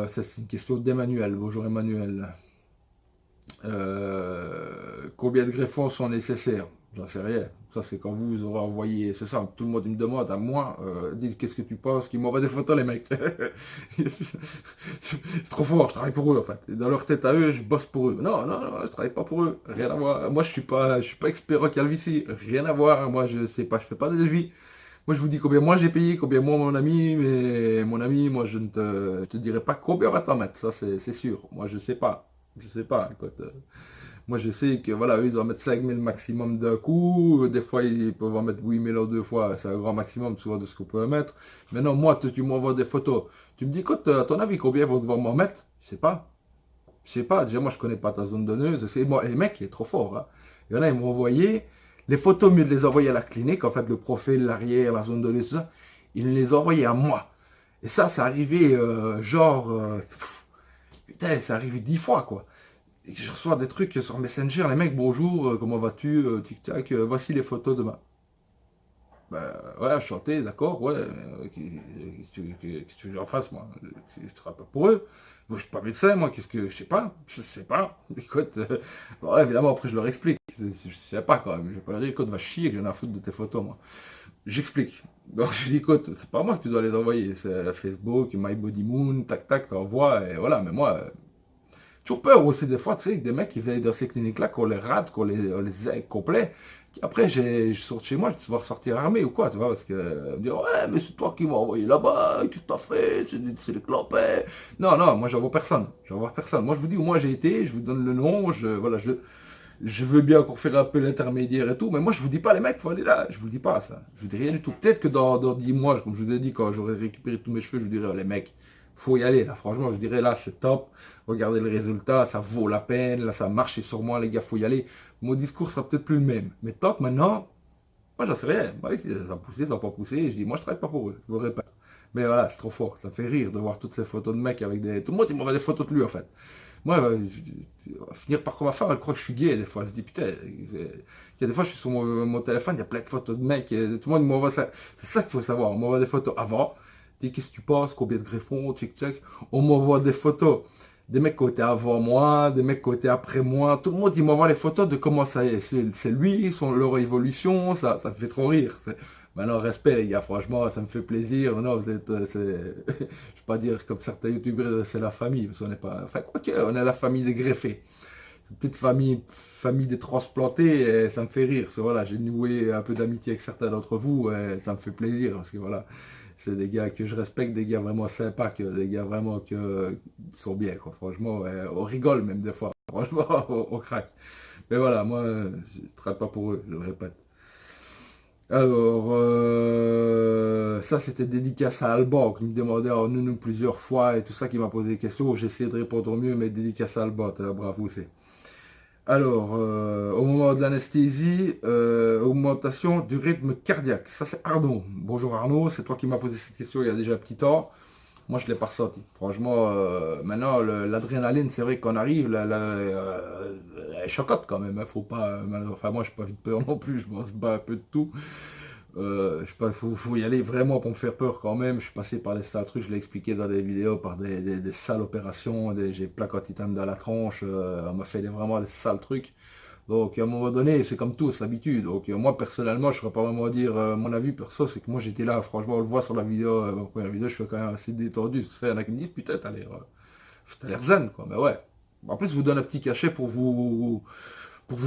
A: Ça, c'est une question d'Emmanuel. Bonjour, Emmanuel. Combien de greffons sont nécessaires? J'en sais rien. Ça, c'est quand vous aurez envoyé. C'est ça, tout le monde me demande à moi. Dites, qu'est-ce que tu penses? Qu'ils m'envoient des photos, les mecs. C'est trop fort, je travaille pour eux, en fait. Et dans leur tête à eux, je bosse pour eux. Non, non, non, je travaille pas pour eux. Rien à voir. Moi, je suis pas expert en calvitie. Rien à voir. Moi, je sais pas, je fais pas de devis. Moi, je vous dis combien moi j'ai payé, combien moi mon ami, mais mon ami, moi, je ne te dirai pas combien on va t'en mettre. Ça, c'est sûr. Moi, je sais pas. Je sais pas. Écoute, moi, je sais que voilà, eux, ils en mettent 5000 maximum d'un coup. Des fois, ils peuvent en mettre 8000 en 2 fois. C'est un grand maximum, souvent, de ce qu'on peut mettre. Maintenant, moi, tu m'envoies des photos. Tu me dis, écoute, à ton avis, combien ils vont devoir m'en mettre? Je sais pas. Je sais pas, déjà moi je connais pas ta zone donneuse. C'est moi, et le mec il est trop fort. Hein. Il y en a, ils m'ont envoyé les photos, mieux de les envoyer à la clinique, en fait, le profil, l'arrière, la zone donneuse, tout ça. Ils me les ont envoyés à moi. Et ça arrivé putain, c'est arrivé 10 fois quoi. Et je reçois des trucs sur Messenger, les mecs, bonjour, comment vas-tu, tic-tac, voici les photos de ma. Ben, ouais, chanter, d'accord, ouais. Qu'est-ce que tu veux que j'en fasse, moi? Je travaille pas pour eux. Moi, je suis pas médecin, moi, qu'est-ce que. Je sais pas. Écoute, bon, évidemment, après, je leur explique. Je sais pas quand même. Je vais pas leur dire, écoute, va chier que j'en ai à foutre de tes photos, moi. J'explique. Donc, je dis, écoute, c'est pas moi que tu dois les envoyer. C'est la Facebook, My Body Moon, tac, tac, t'envoies, et voilà. Mais moi, toujours peur aussi des fois, tu sais, que des mecs qui viennent dans ces cliniques-là, qu'on les rate, qu'on les aide complet. Après, je sors de chez moi, je vais ressortir armé ou quoi, tu vois, parce que me dire, ouais, mais c'est toi qui m'as envoyé là-bas, qu'est-ce que t'as fait, c'est des clopets. Non, non, moi j'envoie personne, j'envoie personne. Moi je vous dis où moi j'ai été, je vous donne le nom, voilà, je veux bien qu'on fasse un peu l'intermédiaire et tout, mais moi je vous dis pas les mecs, faut aller là, je vous dis pas ça, je vous dis rien du tout. Peut-être que dans 10 mois, comme je vous ai dit, quand j'aurai récupéré tous mes cheveux, je vous dirai, oh, les mecs, faut y aller là, franchement, je dirais là c'est top, regardez le résultat, ça vaut la peine, là ça a marché sur moi les gars, faut y aller. Mon discours sera peut-être plus le même, mais top maintenant, moi j'en sais rien, moi, ça a poussé, ça n'a pas poussé, je dis, moi je travaille pas pour eux, je vous répète. Mais voilà, c'est trop fort, ça me fait rire de voir toutes ces photos de mecs avec des... Tout le monde il m'envoie des photos de lui en fait. Moi, finir par comme ma femme, elle croit que je suis gay des fois. Elle se dit, putain, il y a des fois, je suis sur mon téléphone, il y a plein de photos de mecs, et tout le monde m'envoie ça. C'est ça qu'il faut savoir. On m'envoie des photos avant, dis qu'est-ce que tu penses, combien de greffons, tchic-tchac. On m'envoie des photos des mecs qui ont été avant moi, des mecs qui ont été après moi. Tout le monde, il m'envoie les photos de comment ça est. C'est lui, leur évolution, ça me fait trop rire. Maintenant, respect les gars, franchement, ça me fait plaisir. Non, vous êtes, je ne vais pas dire comme certains youtubeurs, c'est la famille, parce qu'on n'est pas, enfin, quoi que, on est la famille des greffés. Une petite famille des transplantés, et ça me fait rire. Voilà, j'ai noué un peu d'amitié avec certains d'entre vous, et ça me fait plaisir, parce que voilà, c'est des gars que je respecte, des gars vraiment sympas, des gars vraiment qui sont bien, quoi. Franchement, on rigole même des fois. Franchement, on craque. Mais voilà, moi, je ne travaille pas pour eux, je le répète. Alors, ça c'était dédicace à Alban qui me demandait en une ou plusieurs fois et tout ça qui m'a posé des questions. J'ai essayé de répondre au mieux, mais dédicace à Alban, bravo c'est. Alors, au moment de l'anesthésie, augmentation du rythme cardiaque. Ça c'est Arnaud. Bonjour Arnaud, c'est toi qui m'as posé cette question il y a déjà un petit temps. Moi je ne l'ai pas ressenti. Franchement, maintenant l'adrénaline, c'est vrai qu'on arrive, elle est chocotte quand même. Hein, faut pas, enfin moi je suis pas vite peur non plus, je m'en bats un peu de tout. Je sais pas, faut y aller vraiment pour me faire peur quand même. Je suis passé par des sales trucs, je l'ai expliqué dans des vidéos, par des sales opérations, j'ai plaque en titane dans la tronche, on m'a fait vraiment des sales trucs. Donc à un moment donné, c'est comme tout, c'est l'habitude. Donc moi personnellement, je ne saurais pas vraiment dire mon avis perso, c'est que moi j'étais là, franchement on le voit sur la vidéo, ma première vidéo, je suis quand même assez détendu. Tu sais, il y en a qui me disent, putain, t'as l'air zen, quoi. Mais ouais. En plus, je vous donne un petit cachet pour vous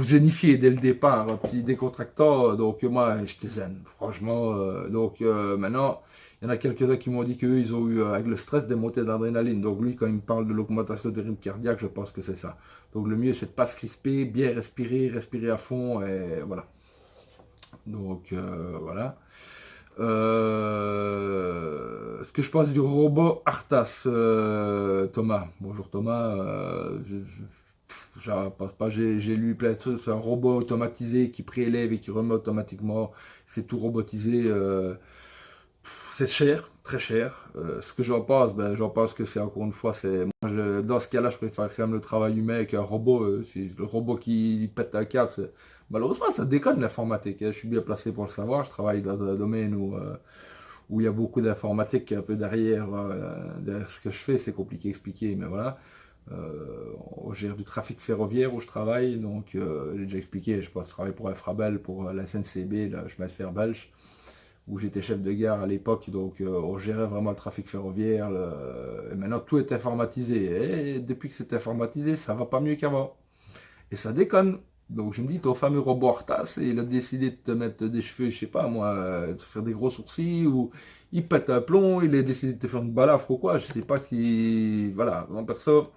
A: génifier dès le départ, un petit décontractant. Donc moi, j'étais zen, franchement. Donc maintenant, il y en a quelques-uns qui m'ont dit qu'eux, ils ont eu, avec le stress, des montées d'adrénaline. Donc lui, quand il me parle de l'augmentation du rythme cardiaque, je pense que c'est ça. Donc le mieux, c'est de ne pas se crisper, bien respirer à fond, et voilà. Donc voilà. Ce que je pense du robot Arthas, Thomas. Bonjour Thomas. Je pense pas, j'ai lu plein de choses. C'est un robot automatisé qui prélève et qui remet automatiquement. C'est tout robotisé. C'est cher, très cher. Ce que j'en pense, ben, j'en pense que c'est encore une fois, dans ce cas-là, je préfère quand même le travail humain qu'un robot. Si le robot qui pète un câble, malheureusement, ça déconne l'informatique. Hein. Je suis bien placé pour le savoir. Je travaille dans un domaine où il y a beaucoup d'informatique un peu derrière ce que je fais. C'est compliqué à expliquer, mais voilà. On gère du trafic ferroviaire où je travaille, donc j'ai déjà expliqué, je travaille pour Infrabel, pour la SNCB, le chemin de fer belge, où j'étais chef de gare à l'époque, donc on gérait vraiment le trafic ferroviaire, et maintenant tout est informatisé, et depuis que c'est informatisé, ça va pas mieux qu'avant, et ça déconne. Donc je me dis, ton fameux robot Arthas, il a décidé de te mettre des cheveux, je sais pas moi, de faire des gros sourcils, ou il pète un plomb, il a décidé de te faire une balafre ou quoi, je sais pas si... Voilà, en perso,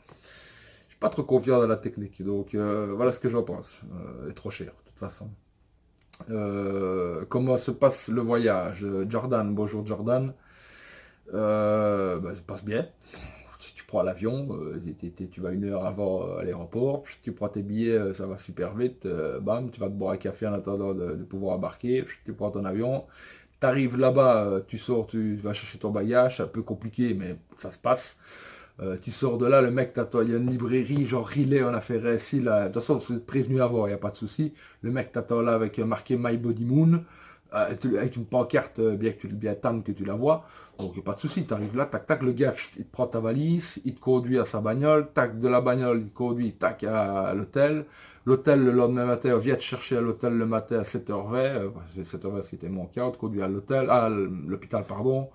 A: je suis pas trop confiant dans la technique, donc voilà ce que j'en pense. Il est trop cher, de toute façon. Comment se passe le voyage? Jordan, bonjour Jordan. Ça se passe bien. prends l'avion, tu vas 1 heure avant à l'aéroport, tu prends tes billets, ça va super vite, bam, tu vas te boire un café en attendant de pouvoir embarquer, tu prends ton avion, tu arrives là-bas, tu sors, tu vas chercher ton bagage, c'est un peu compliqué, mais ça se passe. Tu sors de là, le mec t'attend, il y a une librairie, genre Relay, on a fait récit là. De toute façon, vous êtes prévenu avant, il n'y a pas de souci. Le mec t'attend là avec marqué My Body Moon, avec une pancarte, bien tam que tu la vois. Donc il n'y a pas de souci, tu arrives là, tac, tac, le gars, il te prend ta valise, il te conduit à sa bagnole, tac, de la bagnole, il te conduit, tac, à l'hôtel. L'hôtel, le lendemain matin, on vient te chercher à l'hôtel le matin à 7h20, c'est 7h20 ce qui était mon cas, on te conduit à l'hôtel, à l'hôpital, pardon.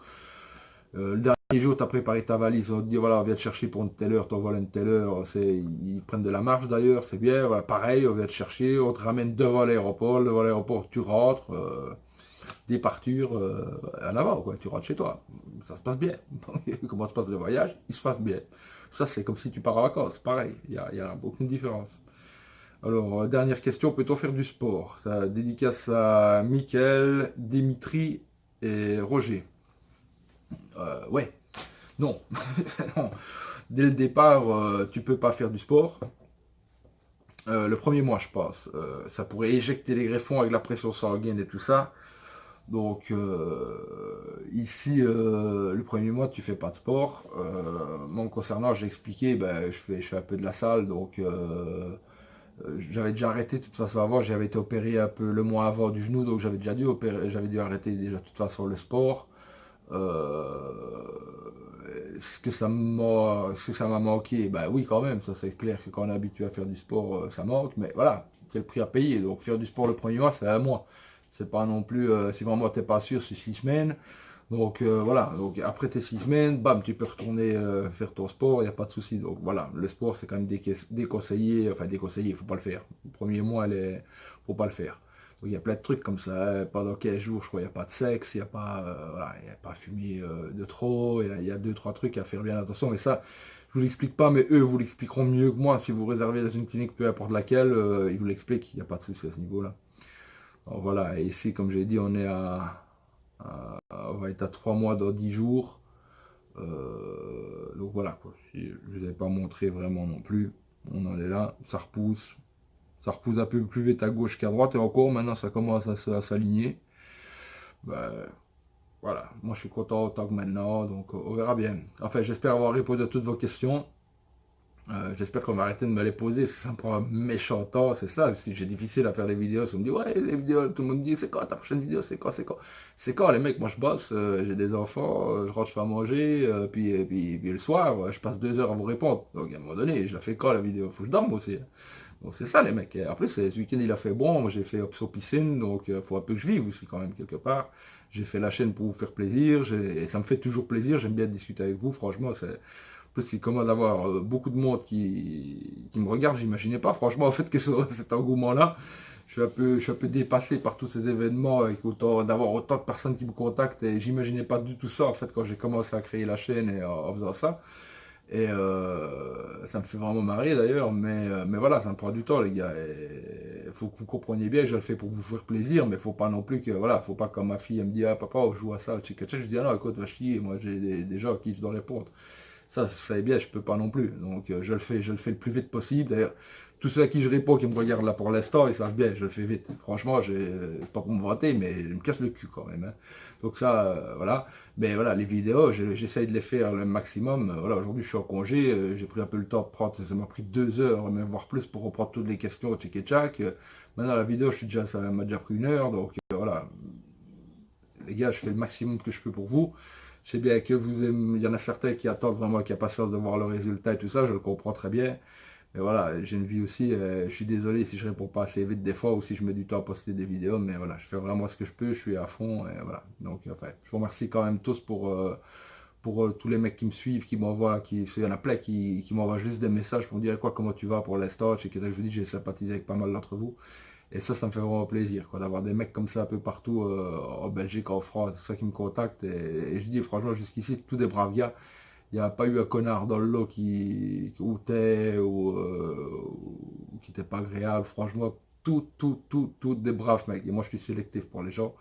A: Le dernier jour, tu as préparé ta valise, on te dit voilà, on vient te chercher pour une telle heure, t'envoies une telle heure, ils prennent de la marge d'ailleurs, c'est bien, voilà, pareil, on vient te chercher, on te ramène devant l'aéroport, tu rentres, départure en avant, quoi, tu rentres chez toi, ça se passe bien. Comment se passe le voyage? Il se passe bien. Ça, c'est comme si tu pars en vacances, pareil, il y a aucune différence. Alors, dernière question, peut-on faire du sport? Ça dédicace à Mickaël, Dimitri et Roger. Ouais. Non. Non. Dès le départ, tu peux pas faire du sport. Le premier mois, je pense. Ça pourrait éjecter les greffons avec la pression sanguine et tout ça. Donc ici, le premier mois, tu fais pas de sport. Moi, concernant, j'ai expliqué, ben, je fais un peu de la salle. Donc j'avais déjà arrêté de toute façon avant. J'avais été opéré un peu le mois avant du genou. Donc j'avais dû arrêter déjà de toute façon le sport. Ce que ça m'a manqué, bah oui quand même, ça c'est clair que quand on est habitué à faire du sport, ça manque, mais voilà, c'est le prix à payer. Donc faire du sport le premier mois, c'est un mois. C'est pas non plus, si vraiment t'es pas sûr, c'est 6 semaines. Donc voilà, donc après tes 6 semaines, bam, tu peux retourner faire ton sport, il n'y a pas de souci. Donc voilà, le sport c'est quand même déconseillé, enfin déconseillé, il faut pas le faire. Le premier mois, faut pas le faire. Donc il y a plein de trucs comme ça. Pendant 15 jours, je crois, il n'y a pas de sexe, il n'y a pas, voilà, il y a pas fumé de trop, il y a 2, 3 trucs à faire bien attention. Mais ça, je vous l'explique pas, mais eux vous l'expliqueront mieux que moi. Si vous réservez dans une clinique, peu importe laquelle, ils vous l'expliquent, il n'y a pas de souci à ce niveau-là. Alors voilà, et ici, comme j'ai dit, on va être à 3 mois dans 10 jours. Donc voilà, quoi. Je ne vous ai pas montré vraiment non plus. On en est là, ça repousse. Ça repousse un peu plus vite à gauche qu'à droite et encore maintenant ça commence à s'aligner. Ben, voilà, moi je suis content autant que maintenant, donc on verra bien. Enfin, j'espère avoir répondu à toutes vos questions. J'espère qu'on va arrêter de me les poser, parce que ça me prend un méchant temps, c'est ça. Si j'ai difficile à faire les vidéos, on me dit ouais, les vidéos, tout le monde dit c'est quoi ta prochaine vidéo, c'est quoi les mecs, moi je bosse, j'ai des enfants, je rentre, je fais à manger, puis le soir, je passe 2 heures à vous répondre. Donc à un moment donné, je la fais quand la vidéo? Faut que je dorme aussi. Donc c'est ça les mecs. Et après, ce week-end il a fait bon, moi j'ai fait option piscine, donc il faut un peu que je vive aussi quand même quelque part. J'ai fait la chaîne pour vous faire plaisir, et ça me fait toujours plaisir, j'aime bien discuter avec vous, franchement, plus c'est comment d'avoir beaucoup de monde qui me regarde, j'imaginais pas franchement en fait que cet engouement-là. Je suis un peu dépassé par tous ces événements, d'avoir autant de personnes qui me contactent, et j'imaginais pas du tout ça en fait quand j'ai commencé à créer la chaîne et en faisant ça. Et ça me fait vraiment marrer d'ailleurs, mais voilà, ça me prend du temps les gars. Il faut que vous compreniez bien que je le fais pour vous faire plaisir, mais faut pas non plus que, voilà, faut pas que ma fille elle me dit, ah papa, on joue à ça, tchic tchic. Je dis, ah non, écoute, va chier, moi j'ai des gens à qui je dois répondre. Ça, vous savez bien, je peux pas non plus. Donc je le fais le plus vite possible. D'ailleurs, tous ceux à qui je réponds, qui me regardent là pour l'instant, ils savent bien, je le fais vite. Franchement, pas pour me vanter, mais je me casse le cul quand même, hein. Donc ça, voilà. Mais voilà, les vidéos, j'essaye de les faire le maximum. Voilà, aujourd'hui je suis en congé, j'ai pris un peu le temps de prendre, ça m'a pris 2 heures, même voire plus, pour reprendre toutes les questions, tchic et tchac. Maintenant la vidéo, ça m'a déjà pris 1 heure, donc voilà. Les gars, je fais le maximum que je peux pour vous. Je sais bien que il y en a certains qui attendent vraiment avec impatience de voir le résultat et tout ça, je le comprends très bien. Mais voilà, j'ai une vie aussi, je suis désolé si je réponds pas assez vite des fois ou si je mets du temps à poster des vidéos, mais voilà, je fais vraiment ce que je peux, je suis à fond, et voilà. Donc, enfin, je vous remercie quand même tous pour tous les mecs qui me suivent, qui m'envoient, il y en a plein qui m'envoient juste des messages pour me dire quoi, comment tu vas pour l'instant, et que je vous dis, j'ai sympathisé avec pas mal d'entre vous. Et ça me fait vraiment plaisir, quoi, d'avoir des mecs comme ça un peu partout, en Belgique, en France, c'est ça qui me contacte. Et je dis franchement, jusqu'ici, tous des braves gars. Il n'y a pas eu un connard dans le lot qui outait ou qui n'était pas agréable. Franchement, tout des braves mecs. Et moi, je suis sélectif pour les gens.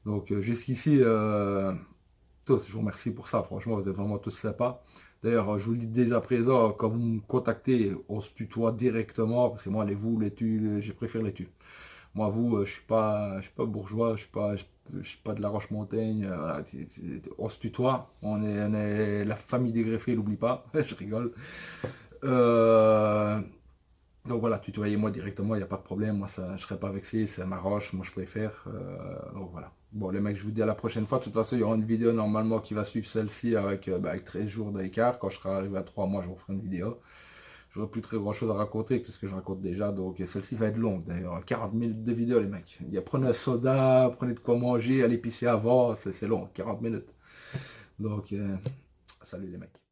A: Donc, jusqu'ici, tous, je vous remercie pour ça. Franchement, vous êtes vraiment tous sympas. D'ailleurs, je vous le dis dès à présent, quand vous me contactez, on se tutoie directement, parce que moi, les vous, les tu, je préfère les tu. Moi, vous, je suis pas bourgeois, je suis pas de la Roche-Montagne. Voilà, on se tutoie, on est la famille des greffés, n'oublie pas. Je rigole. Euh, donc voilà, tutoyez-moi directement, il n'y a pas de problème. Moi, ça, je serai pas vexé, c'est ma roche, moi je préfère. Donc voilà. Bon, les mecs, je vous dis à la prochaine fois. De toute façon, il y aura une vidéo normalement qui va suivre celle-ci avec 13 jours d'écart. Quand je serai arrivé à 3 mois, je vous ferai une vidéo. J'aurai plus très grand chose à raconter que ce que je raconte déjà. Donc celle-ci va être longue d'ailleurs. 40 minutes de vidéo, les mecs. Prenez un soda, prenez de quoi manger, allez pisser avant. C'est long, 40 minutes. Donc, salut les mecs.